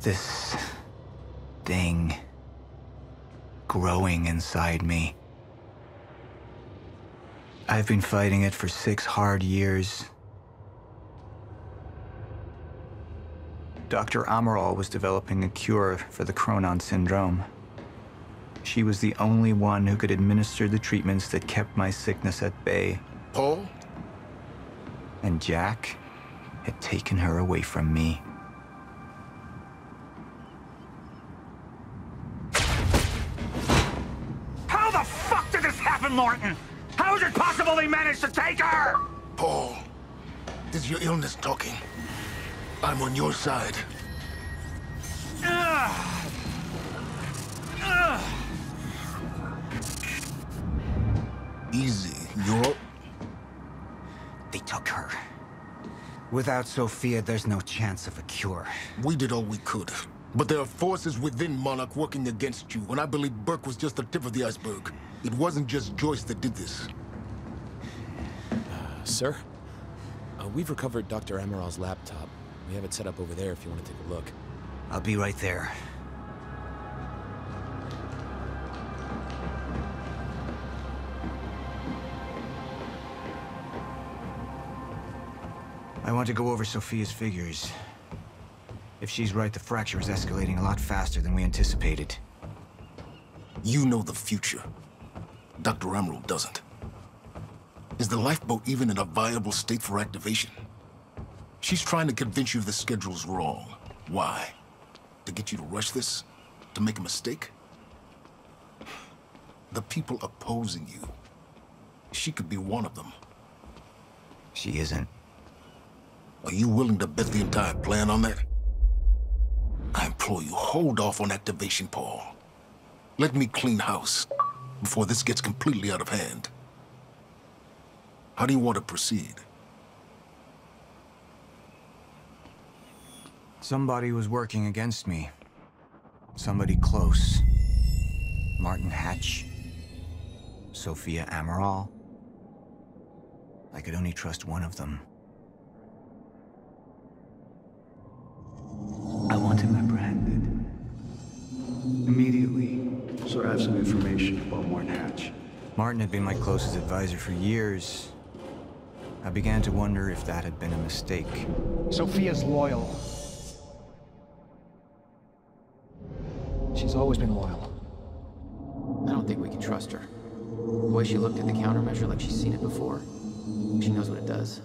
this thing growing inside me. I've been fighting it for 6 hard years. Dr. Amaral was developing a cure for the Cronon syndrome. She was the only one who could administer the treatments that kept my sickness at bay. Paul? And Jack had taken her away from me. How the fuck did this happen, Morton? How is it possible they managed to take her? Paul, this is your illness talking. I'm on your side. Easy, you're... They took her. Without Sophia, there's no chance of a cure. We did all we could. But there are forces within Monarch working against you, and I believe Burke was just the tip of the iceberg. It wasn't just Joyce that did this. Sir? We've recovered Dr. Amaral's laptop. We have it set up over there if you want to take a look. I'll be right there. I want to go over Sophia's figures. If she's right, the fracture is escalating a lot faster than we anticipated. You know the future. Dr. Amaral doesn't. Is the lifeboat even in a viable state for activation? She's trying to convince you the schedule's wrong. Why? To get you to rush this? To make a mistake? The people opposing you. She could be one of them. She isn't. Are you willing to bet the entire plan on that? I implore you, hold off on activation, Paul. Let me clean house before this gets completely out of hand. How do you want to proceed? Somebody was working against me. Somebody close. Martin Hatch. Sophia Amaral. I could only trust one of them. I want him apprehended. Immediately. Sir, I have some information about Martin Hatch. Martin had been my closest advisor for years. I began to wonder if that had been a mistake. Sophia's loyal. She's always been loyal. I don't think we can trust her. The way she looked at the countermeasure like she's seen it before. She knows what it does.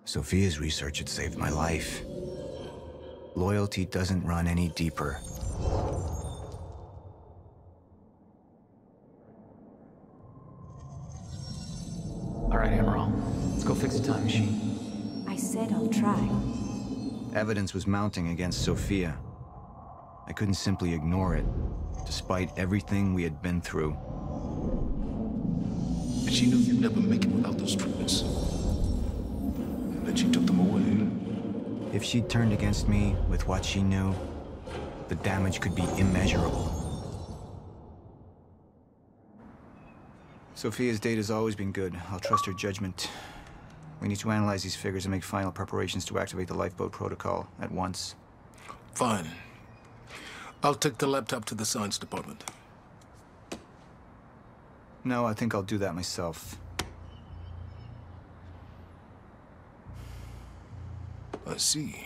Sophia's research had saved my life. Loyalty doesn't run any deeper. All right, Amaral. Let's go fix the time machine. I said I'll try. Evidence was mounting against Sophia. I couldn't simply ignore it, despite everything we had been through. And she knew you'd never make it without those treatments. And then she took them away. If she'd turned against me with what she knew, the damage could be immeasurable. Sophia's data's always been good. I'll trust her judgment. We need to analyze these figures and make final preparations to activate the lifeboat protocol at once. Fine. I'll take the laptop to the science department. No, I think I'll do that myself. I see.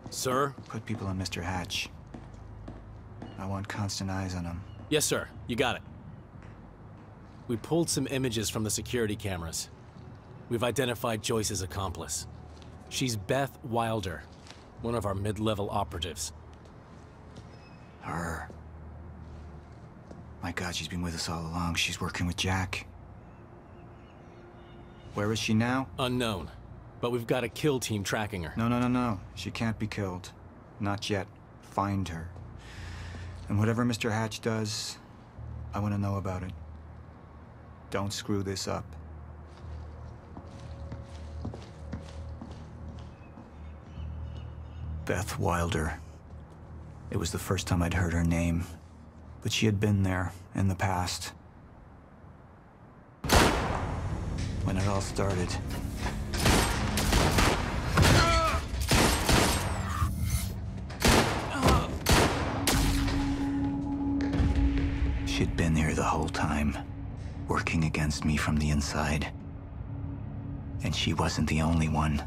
Sir? Put people on Mr. Hatch. I want constant eyes on him. Yes, sir. You got it. We pulled some images from the security cameras. We've identified Joyce's accomplice. She's Beth Wilder, one of our mid-level operatives. Her. My God, she's been with us all along. She's working with Jack. Where is she now? Unknown. But we've got a kill team tracking her. No. She can't be killed. Not yet. Find her. And whatever Mr. Hatch does, I want to know about it. Don't screw this up. Beth Wilder. It was the first time I'd heard her name, but she had been there in the past. when it all started. She'd been there the whole time, working against me from the inside. And she wasn't the only one.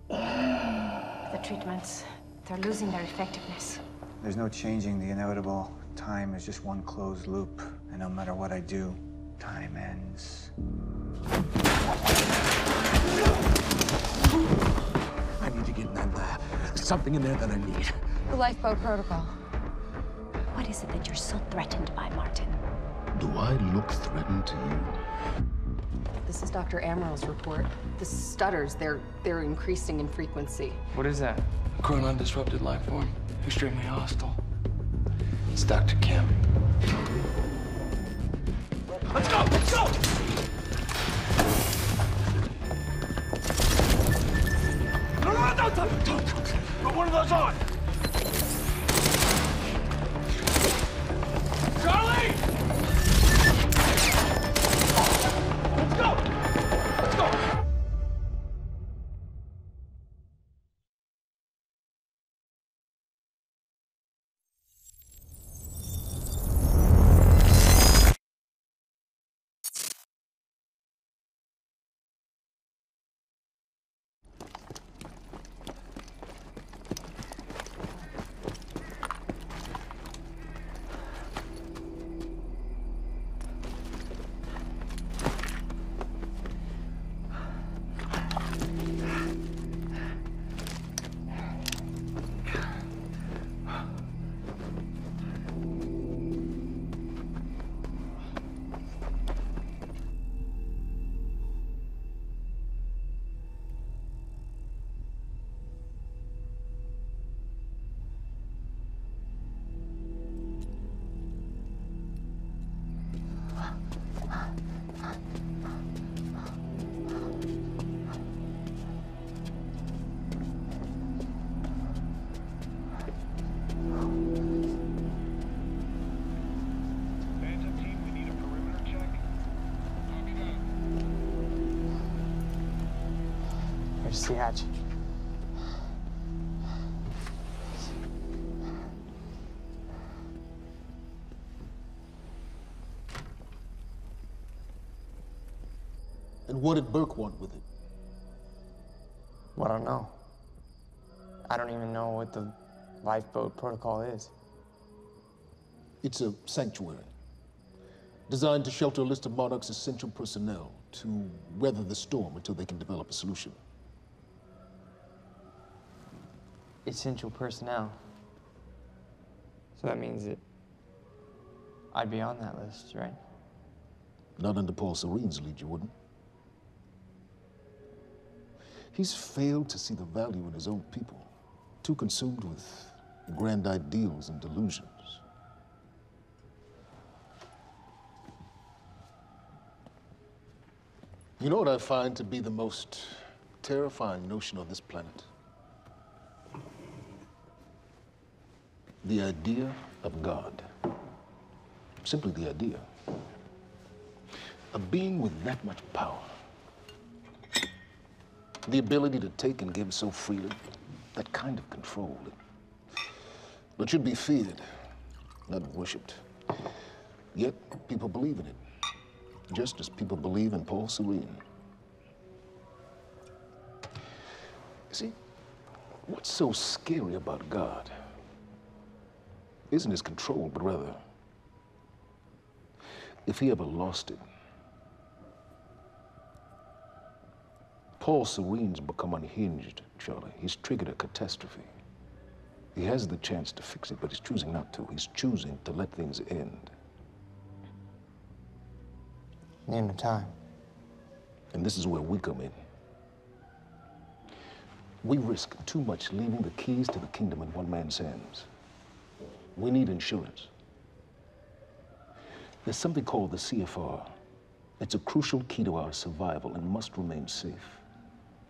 The treatments, they're losing their effectiveness. There's no changing the inevitable. Time is just one closed loop, and no matter what I do, time ends. I need to get in there. There's something in there that I need. The lifeboat protocol. What is it that you're so threatened by, Martin? Do I look threatened to you? This is Dr. Amaral's report. The stutters, they're increasing in frequency. What is that? A chronon-disrupted life form. Extremely hostile. It's Dr. Kim. Let's go! Let's go! No, don't. Put one of those on. Charlie! Let's go! Let's go! Here's the hatch. And what did Burke want with it? Well, I don't know. I don't even know what the lifeboat protocol is. It's a sanctuary, designed to shelter a list of Monarch's essential personnel to weather the storm until they can develop a solution. Essential personnel. So that means that I'd be on that list, right? Not under Paul Serene's lead, you wouldn't. He's failed to see the value in his own people, too consumed with grand ideals and delusions. You know what I find to be the most terrifying notion on this planet? The idea of God. Simply the idea. A being with that much power. The ability to take and give so freely. That kind of control. But should be feared, not worshipped. Yet, people believe in it. Just as people believe in Paul Serene. See, what's so scary about God isn't his control, but rather, if he ever lost it. Paul Serene's become unhinged, Charlie. He's triggered a catastrophe. He has the chance to fix it, but he's choosing not to. He's choosing to let things end. The end of time. And this is where we come in. We risk too much leaving the keys to the kingdom in one man's hands. We need insurance. There's something called the CFR. It's a crucial key to our survival and must remain safe.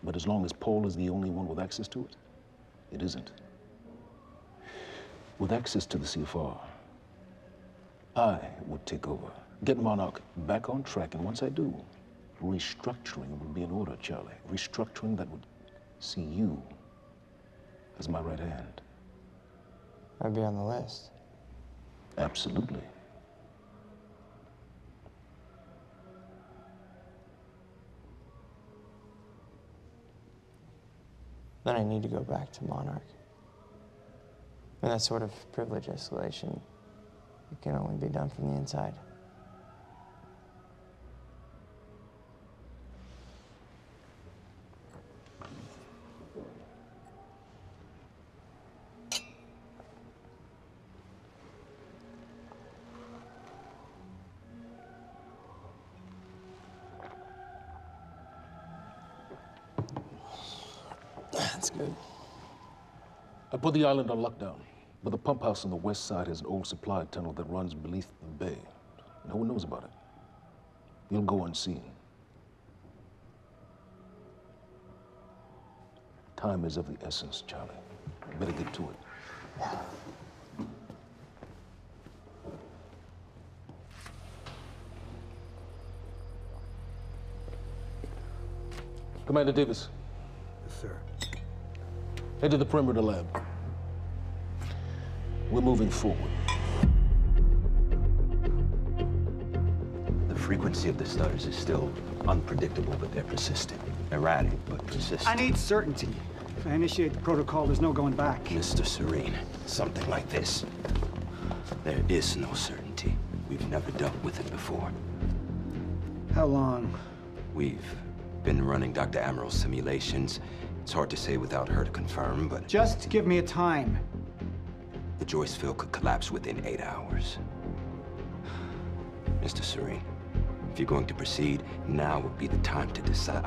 But as long as Paul is the only one with access to it, it isn't. With access to the CFR, I would take over, get Monarch back on track, and once I do, restructuring would be in order, Charlie. Restructuring that would see you as my right hand. I'd be on the list. Absolutely. Then I need to go back to Monarch. And that sort of privilege escalation, it can only be done from the inside. That's good. I put the island on lockdown, but the pump house on the west side has an old supply tunnel that runs beneath the bay. No one knows about it. You'll go unseen. Time is of the essence, Charlie. Better get to it. Commander Davis. Yes, sir. Head to the perimeter lab. We're moving forward. The frequency of the stutters is still unpredictable, but they're persistent. Erratic, but persistent. I need certainty. If I initiate the protocol, there's no going back. Mr. Serene, something like this. There is no certainty. We've never dealt with it before. How long? We've been running Dr. Amaral's simulations. It's hard to say without her to confirm, but... Just give me a time. The Joyce field could collapse within 8 hours. Mr. Serene, if you're going to proceed, now would be the time to decide.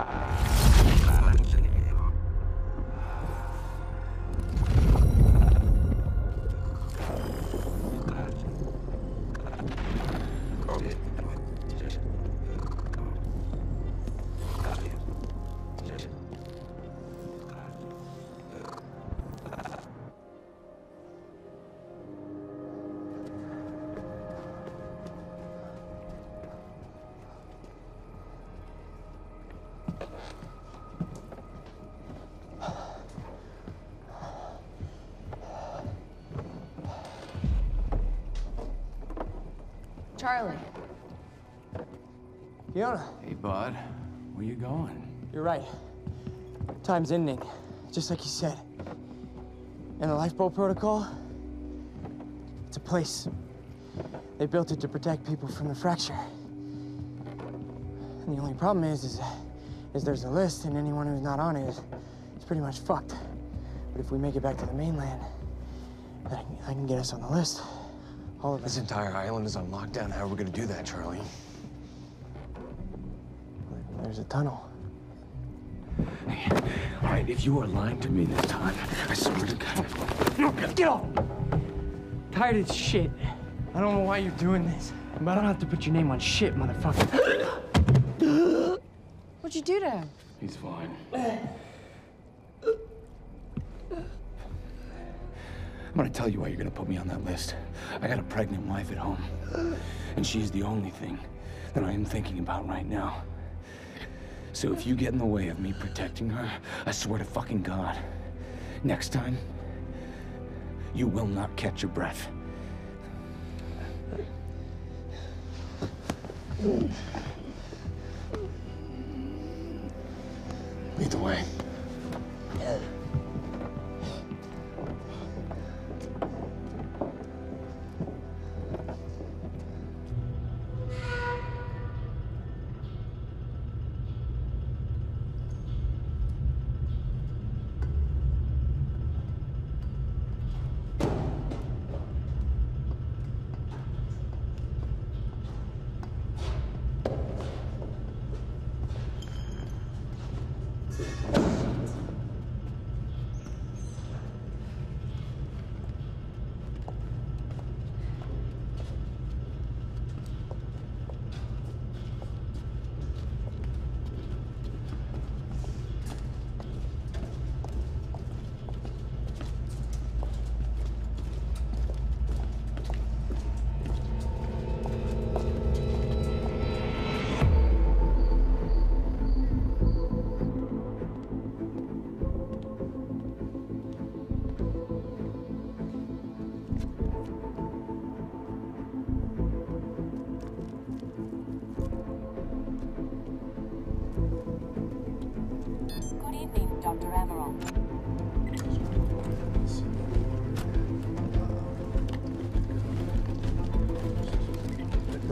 Charlie. Fiona. Hey, bud. Where you going? You're right. Time's ending, just like you said. And the lifeboat protocol, it's a place. They built it to protect people from the fracture. And the only problem is there's a list, and anyone who's not on it is pretty much fucked. But if we make it back to the mainland, I can get us on the list. All of us. This entire island is on lockdown. How are we gonna do that, Charlie? There's a tunnel. Hey, all right, if you are lying to me this time, I swear to God. Get off! Tired of this shit. I don't know why you're doing this, but I don't have to put your name on shit, motherfucker. What'd you do to him? He's fine. I'm gonna tell you why you're gonna put me on that list. I got a pregnant wife at home, and she's the only thing that I am thinking about right now. So if you get in the way of me protecting her, I swear to fucking God, next time, you will not catch your breath. Lead the way.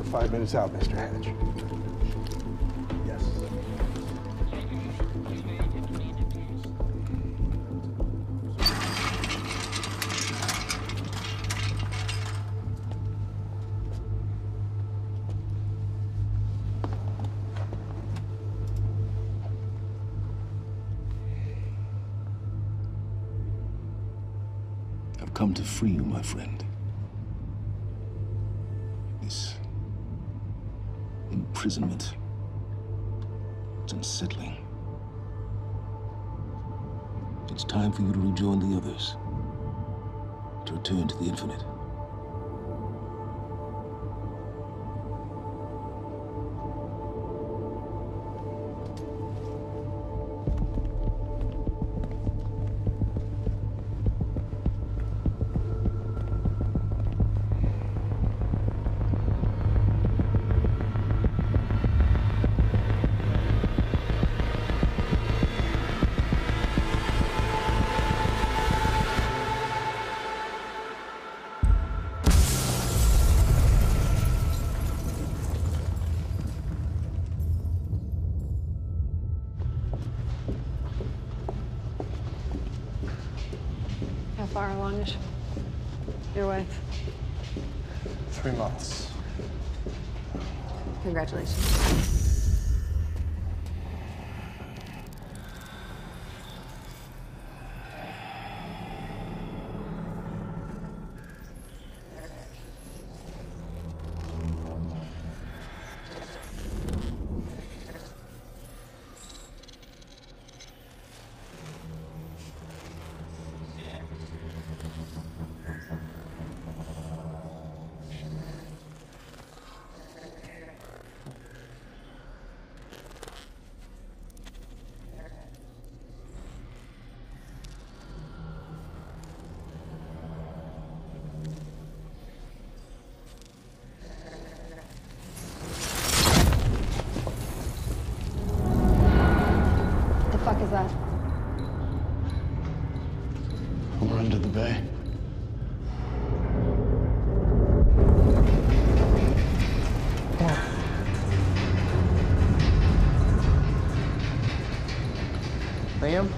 5 minutes out, Mr. Hatch. Yes. I've come to free you, my friend. This imprisonment, it's unsettling. It's time for you to rejoin the others, to return to the infinite. How far along is your wife? 3 months. Congratulations. What the fuck is that? We're under the bay. Liam?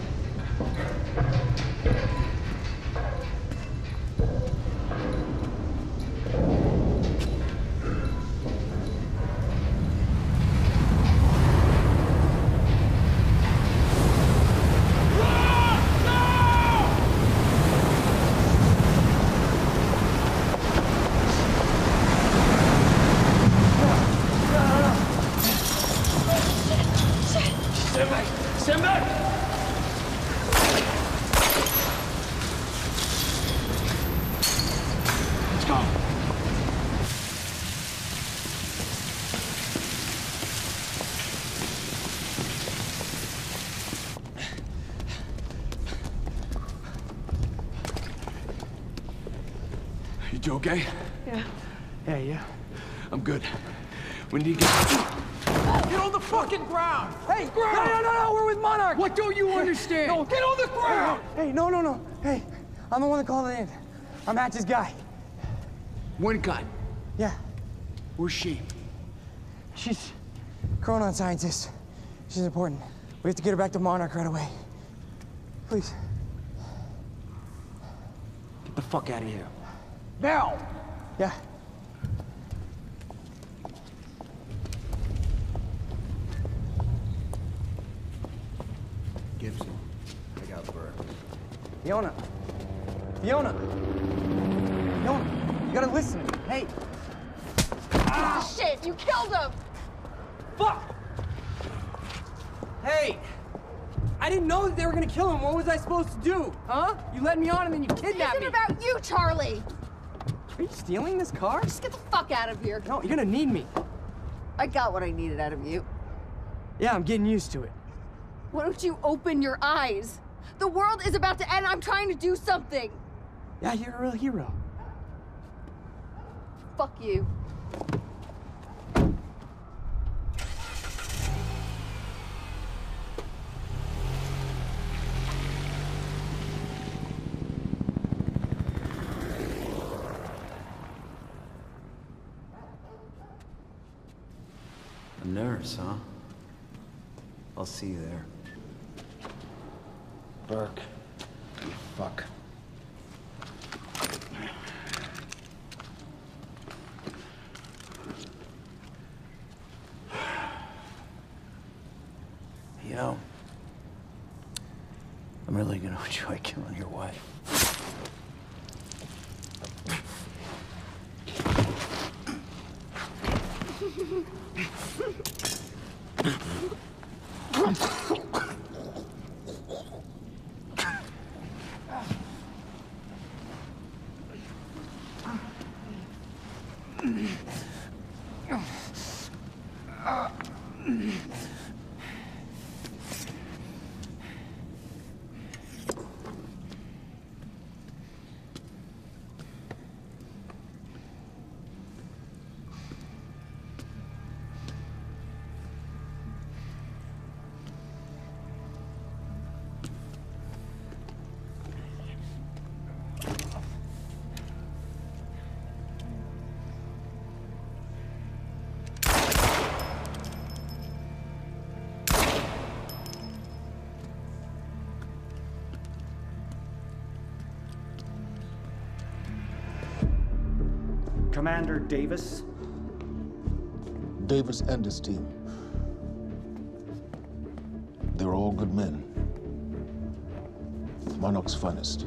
Stand back! Stand back! Let's go. You okay? Yeah. Yeah. I'm good. We need to get... Get on the fucking ground! Hey, Ground! No, we're with Monarch! What don't you understand? No, Get on the ground! Hey, no. Hey, I'm the one that called it in. I'm Hatch's guy. One gun. Yeah, Where's she? she's Chronon scientist. She's important. We have to get her back to Monarch right away. Please. Get the fuck out of here. Now! Yeah. Gibson, I got Burke. Fiona, you gotta listen to me. Hey. Shit, you killed him! Fuck! Hey! I didn't know that they were gonna kill him. What was I supposed to do? Huh? You led me on and then you kidnapped me. This isn't about you, Charlie! Are you stealing this car? Just get the fuck out of here. No, you're gonna need me. I got what I needed out of you. Yeah, I'm getting used to it. Why don't you open your eyes? The world is about to end. I'm trying to do something. Yeah, you're a real hero. Fuck you. nurse, huh? I'll see you there. Burke, you fuck. You know, I'm really gonna enjoy killing your wife. Commander Davis? Davis and his team. They're all good men. Monarch's finest.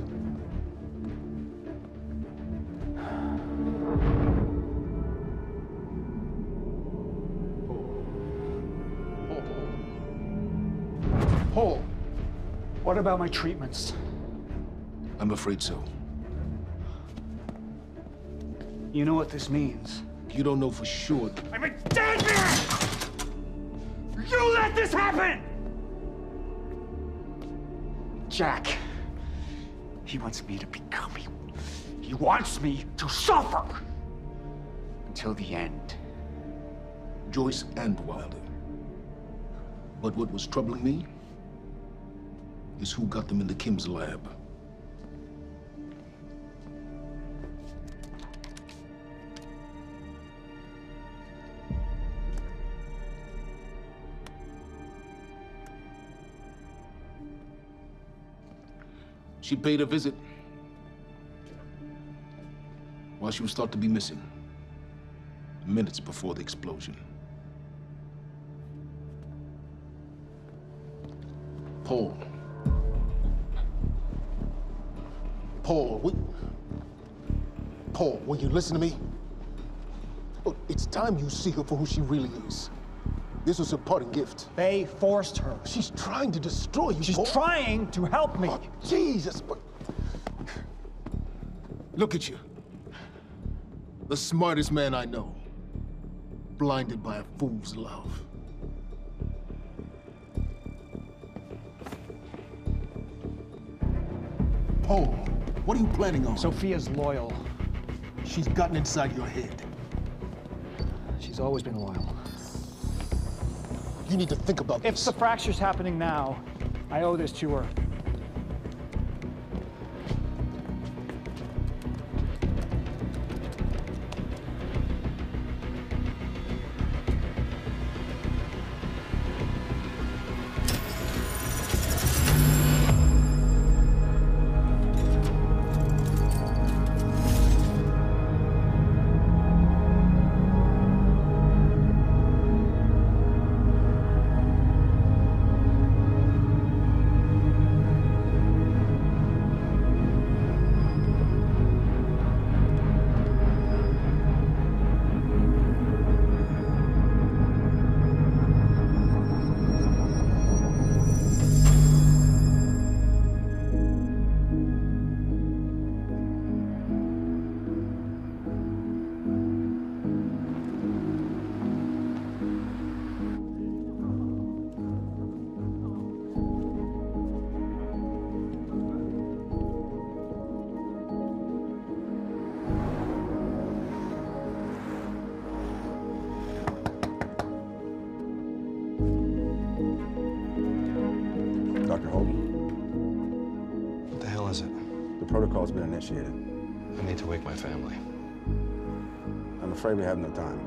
Paul, what about my treatments? I'm afraid so. You know what this means? You don't know for sure. I'm a dead man! You let this happen! Jack, he wants me to become you. He wants me to suffer until the end. Joyce and Wilder. But what was troubling me is who got them into Kim's lab. She paid a visit while she was thought to be missing, minutes before the explosion. Paul, will you listen to me? Look, it's time you see her for who she really is. This was her parting gift. They forced her. She's trying to destroy you, She's Paul. trying to help me. Oh, Jesus, but... Look at you. The smartest man I know. Blinded by a fool's love. Paul, what are you planning on? Sophia's loyal. She's gotten inside your head. She's always been loyal. You need to think about this. If the fracture's happening now, I owe this to her. Dr. Hogan? What the hell is it? The protocol's been initiated. I need to wake my family. I'm afraid we have no time.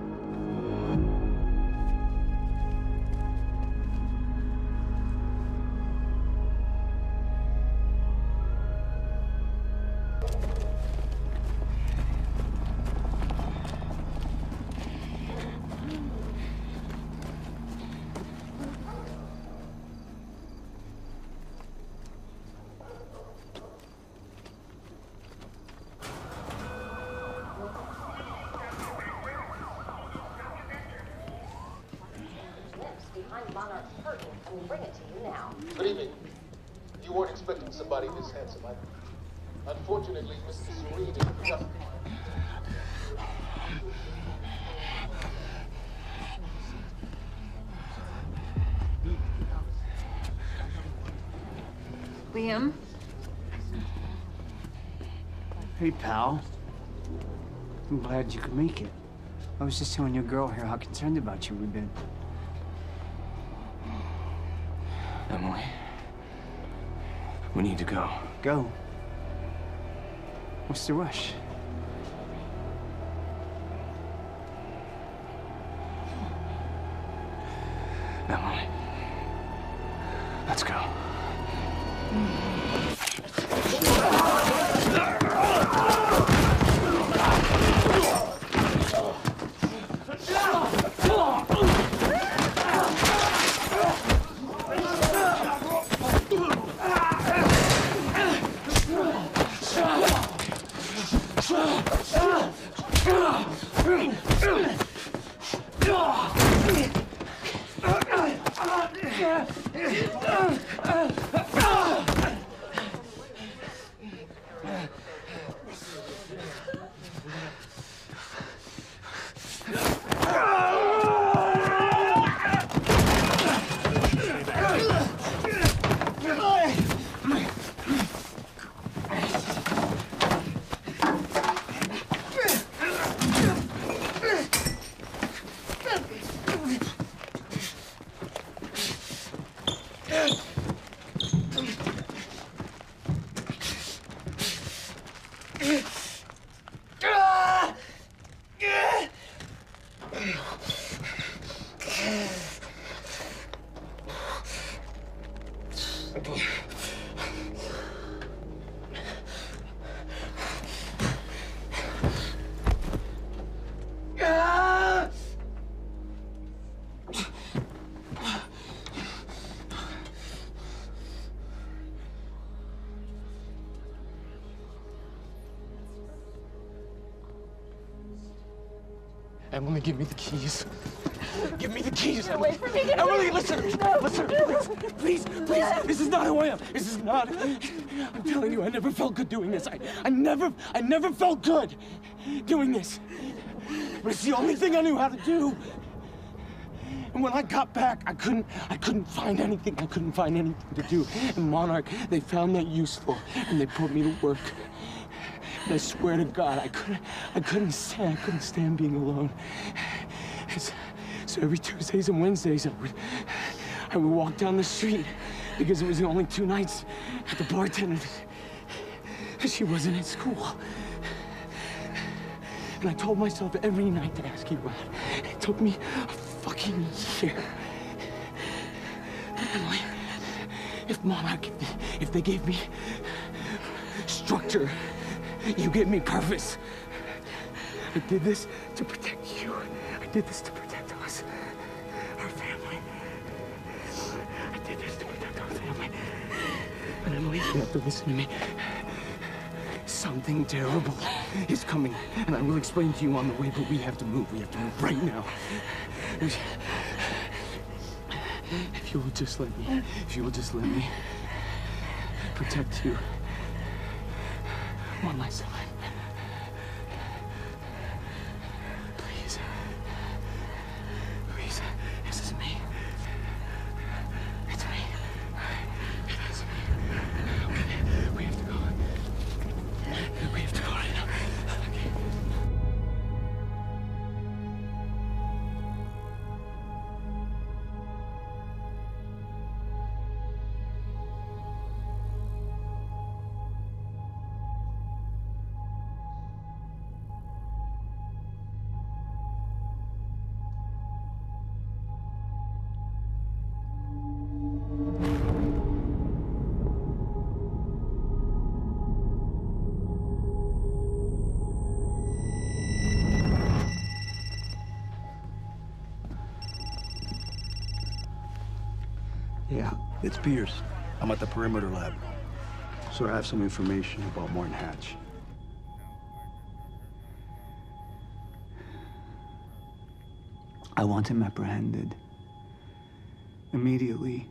me bring it to you now. Good evening. You weren't expecting somebody this handsome. Unfortunately, Mr. Serene is just... Liam? Hey, pal. I'm glad you could make it. I was just telling your girl here how concerned about you we've been. Emily. We need to go. Go? What's the rush? Emily. Let's go. Emily, give me the keys. Give me the keys, Get Emily. away from me. Get Emily, away. listen. No. Listen, please. This is not who I am. This is not. I'm telling you, I never felt good doing this. I never felt good doing this. But it's the only thing I knew how to do. And when I got back, I couldn't find anything. I couldn't find anything to do. And Monarch, they found that useful, and they put me to work. And I swear to God, I couldn't stand being alone. So every Tuesdays and Wednesdays, I would walk down the street because it was the only 2 nights at the bartender. She wasn't at school. And I told myself every night to ask you out. It took me a fucking year. Emily, if Monarch, if they gave me structure, you gave me purpose. I did this to protect you. I did this to protect us, our family. I did this to protect our family. And Emily, you have to listen to me. Something terrible is coming, and I will explain to you on the way, but we have to move. We have to move right now. If you will just let me protect you one last time. Please. Please. This is me. It's me. It is me. Okay. We have to go. We have to go right now. Okay. Yeah, it's Pierce. I'm at the perimeter lab. So I have some information about Martin Hatch. I want him apprehended. Immediately.